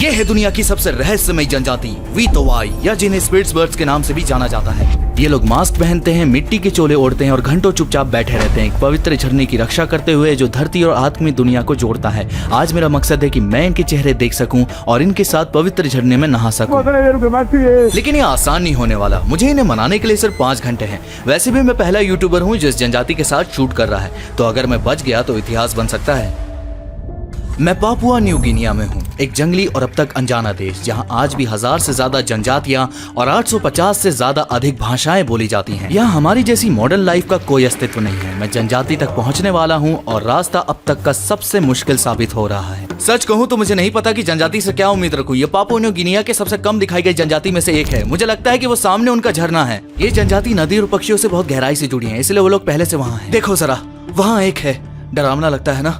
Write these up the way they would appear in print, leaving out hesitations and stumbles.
ये है दुनिया की सबसे रहस्यमय जनजाति वीतोवाई, या जिन्हें स्पिट्सबर्ग्स के नाम से भी जाना जाता है। ये लोग मास्क पहनते हैं, मिट्टी के चोले ओढ़ते हैं और घंटों चुपचाप बैठे रहते हैं, एक पवित्र झरने की रक्षा करते हुए जो धरती और आत्मिक दुनिया को जोड़ता है। आज मेरा मकसद है कि मैं इनके चेहरे देख सकूं और इनके साथ पवित्र झरने में नहा सकूं। लेकिन ये आसान नहीं होने वाला। मुझे इन्हें मनाने के लिए सिर्फ 5 घंटे हैं। वैसे भी मैं पहला यूट्यूबर हूँ जो इस जनजाति के साथ शूट कर रहा है, तो अगर मैं बच गया तो इतिहास बन सकता है। मैं पापुआ न्यू गिनिया में हूँ, एक जंगली और अब तक अनजाना देश जहाँ आज भी 1000 से ज्यादा जनजातियाँ और 850 से ज्यादा अधिक भाषाएं बोली जाती हैं। यहाँ हमारी जैसी मॉडर्न लाइफ का कोई अस्तित्व नहीं है। मैं जनजाति तक पहुँचने वाला हूँ और रास्ता अब तक का सबसे मुश्किल साबित हो रहा है। सच कहूँ तो मुझे नहीं पता कि जनजाति से क्या उम्मीद रखूँ। ये पापुआ न्यू गिनिया के सबसे कम दिखाई गई जनजाति में से एक है। मुझे लगता है कि वो सामने उनका झरना है। ये जनजाति नदी और पक्षियों से बहुत गहराई से जुड़ी है, इसलिए वो लोग पहले से वहाँ है। देखो जरा, वहाँ एक है। डरावना लगता है ना?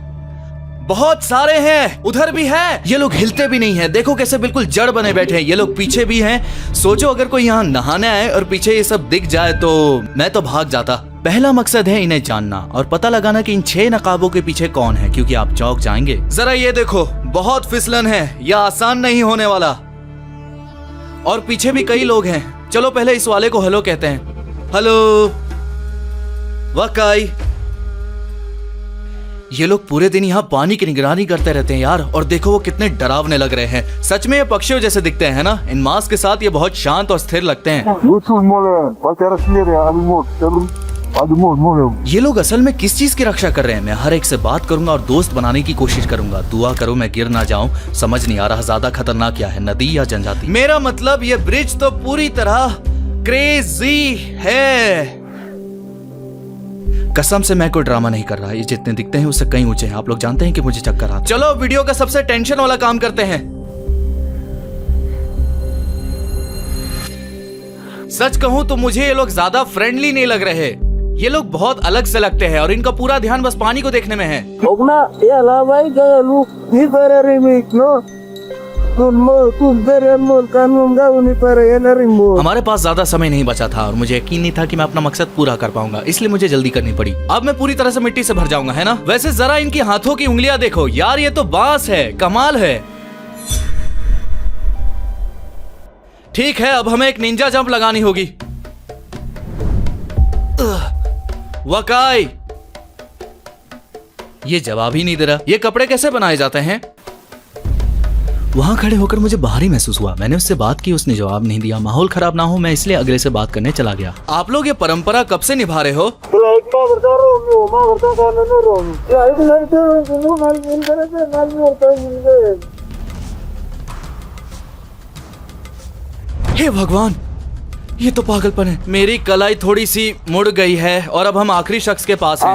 बहुत सारे हैं, उधर भी है। ये लोग हिलते भी नहीं है। देखो कैसे बिल्कुल जड़ बने बैठे हैं। ये लोग पीछे भी हैं। सोचो अगर कोई यहाँ नहाने आए और पीछे ये सब दिख जाए तो मैं तो भाग जाता। पहला मकसद है इन्हें जानना और पता लगाना कि इन 6 नकाबों के पीछे कौन है, क्योंकि आप चौंक जाएंगे। जरा ये देखो, बहुत फिसलन है, यह आसान नहीं होने वाला। और पीछे भी कई लोग हैं। चलो पहले इस वाले को हेलो कहते हैं। हेलो वकाई। ये लोग पूरे दिन यहाँ पानी की निगरानी करते रहते हैं यार, और देखो वो कितने डरावने लग रहे हैं। सच में ये पक्षियों जैसे दिखते हैं ना? इन मास्क के साथ ये बहुत शांत और स्थिर लगते हैं। ये लोग असल में किस चीज की रक्षा कर रहे हैं? मैं हर एक से बात करूंगा और दोस्त बनाने की कोशिश करूंगा। दुआ करो मैं गिर ना जाऊं। समझ नहीं आ रहा ज्यादा खतरनाक क्या है, नदी या जनजाति। मेरा मतलब ये ब्रिज तो पूरी तरह क्रेजी है। कसम से मैं कोई ड्रामा नहीं कर रहा। ये जितने दिखते हैं उससे कहीं ऊंचे हैं। आप लोग जानते हैं कि मुझे चक्कर आता है। चलो वीडियो का सबसे टेंशन वाला काम करते हैं। सच कहूं तो मुझे ये लोग ज्यादा फ्रेंडली नहीं लग रहे। ये लोग बहुत अलग से लगते हैं और इनका पूरा ध्यान बस पानी को देखने में है। हमारे पास ज्यादा समय नहीं बचा था और मुझे यकीन नहीं था कि मैं अपना मकसद पूरा कर पाऊंगा, इसलिए मुझे जल्दी करनी पड़ी। अब मैं पूरी तरह से मिट्टी से भर जाऊंगा, है ना? वैसे जरा इनकी हाथों की उंगलियां देखो यार, ये तो बांस है। कमाल है। ठीक है, अब हमें एक निंजा जंप लगानी होगी। वकाई, ये जवाब ही नहीं दे रहा। ये कपड़े कैसे बनाए जाते हैं? वहां खड़े होकर मुझे बाहरी महसूस हुआ। मैंने उससे बात की, उसने जवाब नहीं दिया। माहौल खराब ना हो मैं इसलिए अगले से बात करने चला गया। आप लोग ये परंपरा कब से निभा रहे हो? हे भगवान, ये तो पागलपन है। मेरी कलाई थोड़ी सी मुड़ गई है और अब हम आखिरी शख्स के पास हैं।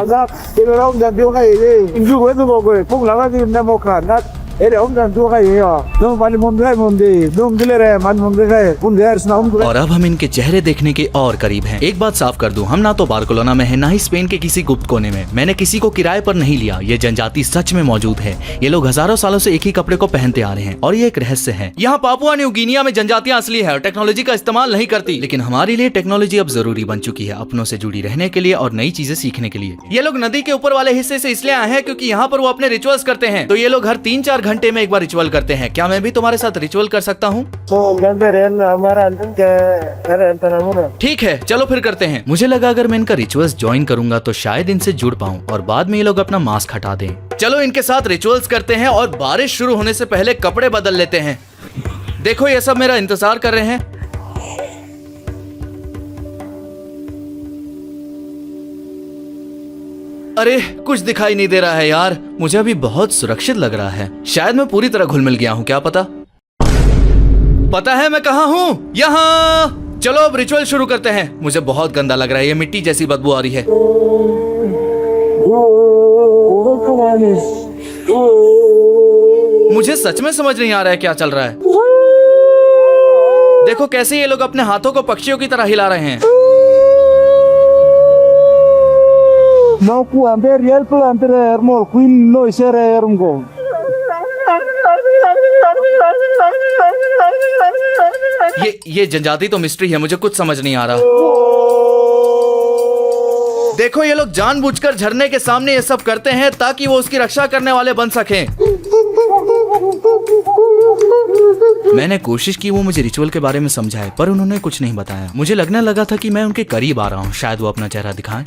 और अब हम इनके चेहरे देखने के और करीब हैं। एक बात साफ कर दूं, हम ना तो बार्सिलोना में हैं, ना ही स्पेन के किसी गुप्त कोने में। मैंने किसी को किराए पर नहीं लिया। ये जनजाति सच में मौजूद है। ये लोग हजारों सालों से एक ही कपड़े को पहनते आ रहे हैं और ये एक रहस्य है। यहाँ पापुआ न्यू गिनिया में जनजातियां असली है और टेक्नोलॉजी का इस्तेमाल नहीं करती, लेकिन हमारे लिए टेक्नोलॉजी अब जरूरी बन चुकी है, अपनों से जुड़ी रहने के लिए और नई चीजें सीखने के लिए। ये लोग नदी के ऊपर वाले हिस्से से इसलिए आए हैं क्योंकि यहाँ पर वो अपने रिचुअल्स करते हैं। तो ये लोग हर 3-4 घंटे में एक बार रिचुअल करते हैं। क्या मैं भी तुम्हारे साथ रिचुअल कर सकता हूँ? ठीक है, चलो फिर करते हैं। मुझे लगा अगर मैं इनका रिचुअल्स ज्वाइन करूंगा तो शायद इनसे जुड़ पाऊं और बाद में ये लोग अपना मास्क हटा दें। चलो इनके साथ रिचुअल्स करते हैं और बारिश शुरू होने से पहले कपड़े बदल लेते हैं। देखो ये सब मेरा इंतजार कर रहे हैं। अरे कुछ दिखाई नहीं दे रहा है यार। मुझे अभी बहुत सुरक्षित लग रहा है। शायद मैं पूरी तरह घुल मिल गया हूँ, क्या पता। पता है मैं कहाँ हूँ? यहाँ। चलो अब रिचुअल शुरू करते हैं। मुझे बहुत गंदा लग रहा है, ये मिट्टी जैसी बदबू आ रही है। मुझे सच में समझ नहीं आ रहा है क्या चल रहा है। देखो कैसे ये लोग अपने हाथों को पक्षियों की तरह हिला रहे हैं। ये जनजाति तो मिस्ट्री है, मुझे कुछ समझ नहीं आ रहा। देखो ये लोग जानबूझकर झरने के सामने ये सब करते हैं ताकि वो उसकी रक्षा करने वाले बन सकें। मैंने कोशिश की वो मुझे रिचुअल के बारे में समझाए, पर उन्होंने कुछ नहीं बताया। मुझे लगने लगा था कि मैं उनके करीब आ रहा हूँ, शायद वो अपना चेहरा दिखाएं।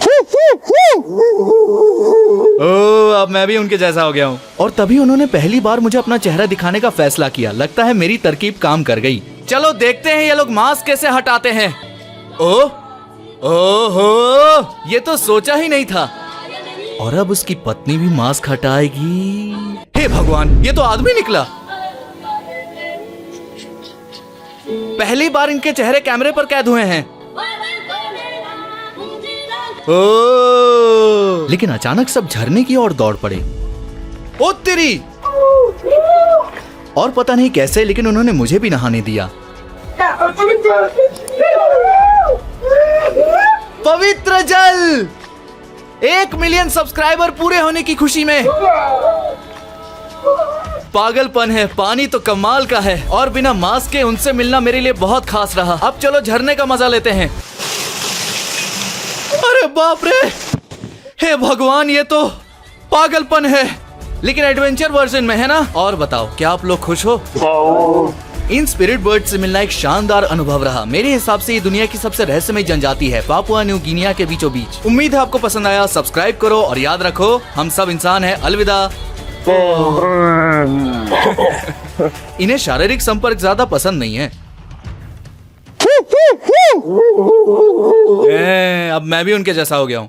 ओह, अब मैं भी उनके जैसा हो गया हूँ। और तभी उन्होंने पहली बार मुझे अपना चेहरा दिखाने का फैसला किया। लगता है मेरी तरकीब काम कर गई। चलो देखते हैं ये लोग मास्क कैसे हटाते हैं। ओहो, ये तो सोचा ही नहीं था। और अब उसकी पत्नी भी मास्क हटाएगी। हे भगवान, ये तो आदमी निकला। पहली बार इनके चेहरे कैमरे पर कैद हुए हैं। ओह, लेकिन अचानक सब झरने की ओर दौड़ पड़े। ओ तेरी! और पता नहीं कैसे, लेकिन उन्होंने मुझे भी नहाने दिया। पवित्र जल! 1 मिलियन सब्सक्राइबर पूरे होने की खुशी में। पागलपन है, पानी तो कमाल का है और बिना मास्क के उनसे मिलना मेरे लिए बहुत खास रहा। अब चलो झरने का मजा लेते हैं। अरे बाप रे! हे भगवान, ये तो पागलपन है, लेकिन एडवेंचर वर्जन में है ना। और बताओ, क्या आप लोग खुश हो? इन स्पिरिट बर्ड से मिलना एक शानदार अनुभव रहा। मेरे हिसाब से ये दुनिया की सबसे रहस्यमय जनजाति है, पापुआ न्यू गिनिया के बीचों बीच। उम्मीद है आपको पसंद आया। सब्सक्राइब करो और याद रखो, हम सब इंसान हैं। अलविदा। इन्हें शारीरिक संपर्क ज्यादा पसंद नहीं है। अब मैं भी उनके जैसा हो गया हूँ।